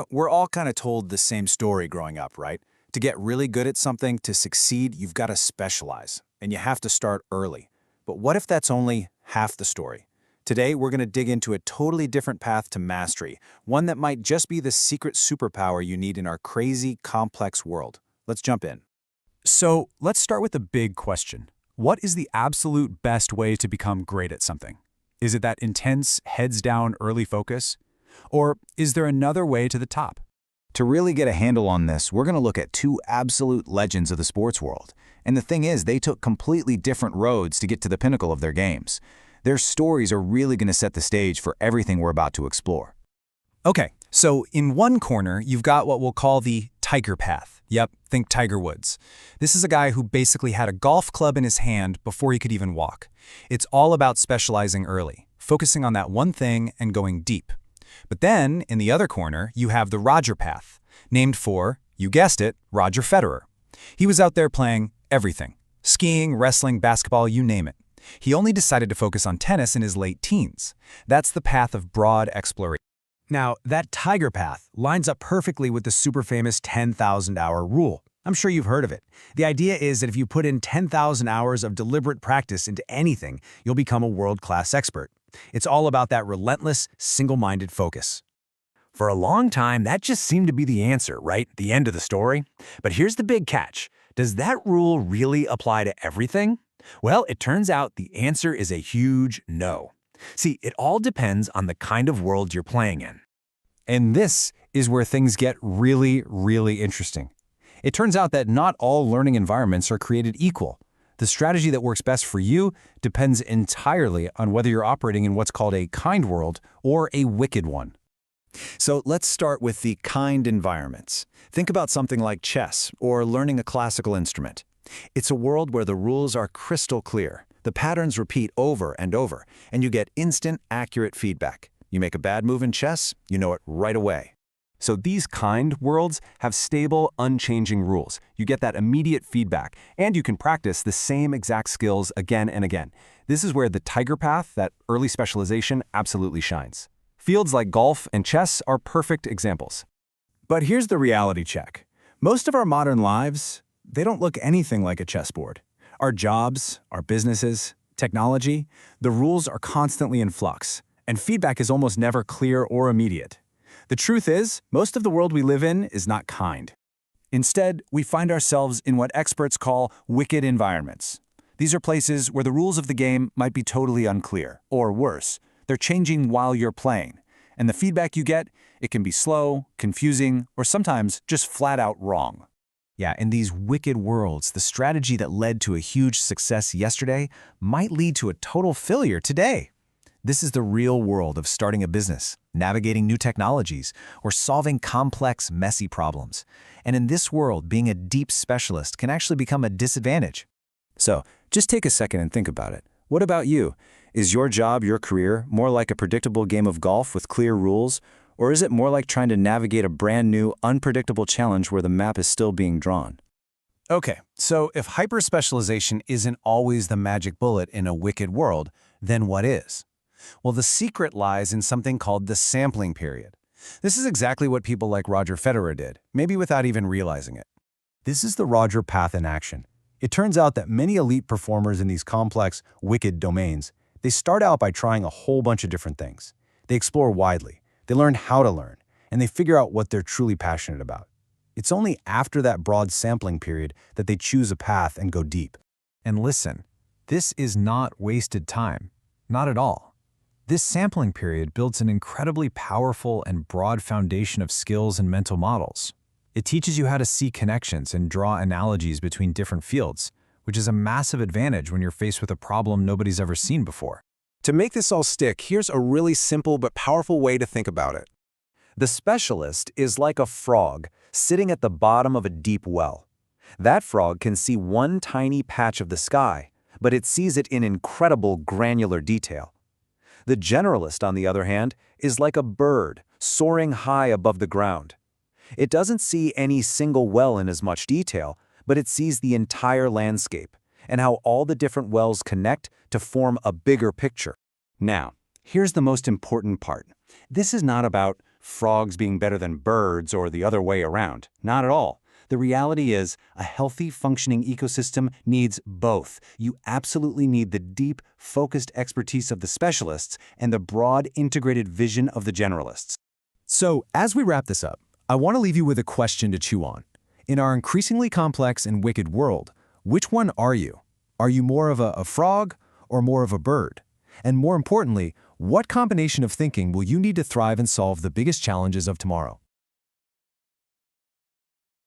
We're all kind of told the same story growing up, right? To get really good at something, to succeed, you've got to specialize, and you have to start early. But what if that's only half the story? Today, we're going to dig into a totally different path to mastery, one that might just be the secret superpower you need in our crazy, complex world. Let's jump in. So let's start with the big question. What is the absolute best way to become great at something? Is it that intense, heads-down early focus? Or is there another way to the top? To really get a handle on this, we're going to look at two absolute legends of the sports world. And the thing is, they took completely different roads to get to the pinnacle of their games. Their stories are really going to set the stage for everything we're about to explore. Okay, so in one corner, you've got what we'll call the Tiger Path. Yep, think Tiger Woods. This is a guy who basically had a golf club in his hand before he could even walk. It's all about specializing early, focusing on that one thing and going deep. But then, in the other corner, you have the Roger Path, named for, you guessed it, Roger Federer. He was out there playing everything. Skiing, wrestling, basketball, you name it. He only decided to focus on tennis in his late teens. That's the path of broad exploration. Now, that Tiger Path lines up perfectly with the super famous 10,000-hour rule. I'm sure you've heard of it. The idea is that if you put in 10,000 hours of deliberate practice into anything, you'll become a world-class expert. It's all about that relentless, single-minded focus. For a long time, that just seemed to be the answer, right? The end of the story. But here's the big catch. Does that rule really apply to everything? Well, it turns out the answer is a huge no. See, it all depends on the kind of world you're playing in. And this is where things get really, really interesting. It turns out that not all learning environments are created equal. The strategy that works best for you depends entirely on whether you're operating in what's called a kind world or a wicked one. So let's start with the kind environments. Think about something like chess or learning a classical instrument. It's a world where the rules are crystal clear. The patterns repeat over and over, and you get instant, accurate feedback. You make a bad move in chess, you know it right away. So these kind worlds have stable, unchanging rules. You get that immediate feedback, and you can practice the same exact skills again and again. This is where the Tiger Path, that early specialization, absolutely shines. Fields like golf and chess are perfect examples. But here's the reality check. Most of our modern lives, they don't look anything like a chessboard. Our jobs, our businesses, technology, the rules are constantly in flux, and feedback is almost never clear or immediate. The truth is, most of the world we live in is not kind. Instead, we find ourselves in what experts call wicked environments. These are places where the rules of the game might be totally unclear, or worse, they're changing while you're playing. And the feedback you get, it can be slow, confusing, or sometimes just flat out wrong. Yeah, in these wicked worlds, the strategy that led to a huge success yesterday might lead to a total failure today. This is the real world of starting a business, navigating new technologies, or solving complex, messy problems. And in this world, being a deep specialist can actually become a disadvantage. So, just take a second and think about it. What about you? Is your job, your career, more like a predictable game of golf with clear rules? Or is it more like trying to navigate a brand new, unpredictable challenge where the map is still being drawn? Okay, so if hyper-specialization isn't always the magic bullet in a wicked world, then what is? Well, the secret lies in something called the sampling period. This is exactly what people like Roger Federer did, maybe without even realizing it. This is the Roger Path in action. It turns out that many elite performers in these complex, wicked domains, they start out by trying a whole bunch of different things. They explore widely. They learn how to learn, and they figure out what they're truly passionate about. It's only after that broad sampling period that they choose a path and go deep. And listen, this is not wasted time. Not at all. This sampling period builds an incredibly powerful and broad foundation of skills and mental models. It teaches you how to see connections and draw analogies between different fields, which is a massive advantage when you're faced with a problem nobody's ever seen before. To make this all stick, here's a really simple but powerful way to think about it. The specialist is like a frog sitting at the bottom of a deep well. That frog can see one tiny patch of the sky, but it sees it in incredible granular detail. The generalist, on the other hand, is like a bird soaring high above the ground. It doesn't see any single well in as much detail, but it sees the entire landscape and how all the different wells connect to form a bigger picture. Now, here's the most important part. This is not about frogs being better than birds or the other way around. Not at all. The reality is, a healthy, functioning ecosystem needs both. You absolutely need the deep, focused expertise of the specialists and the broad, integrated vision of the generalists. So, as we wrap this up, I want to leave you with a question to chew on. In our increasingly complex and wicked world, which one are you? Are you more of a frog or more of a bird? And more importantly, what combination of thinking will you need to thrive and solve the biggest challenges of tomorrow?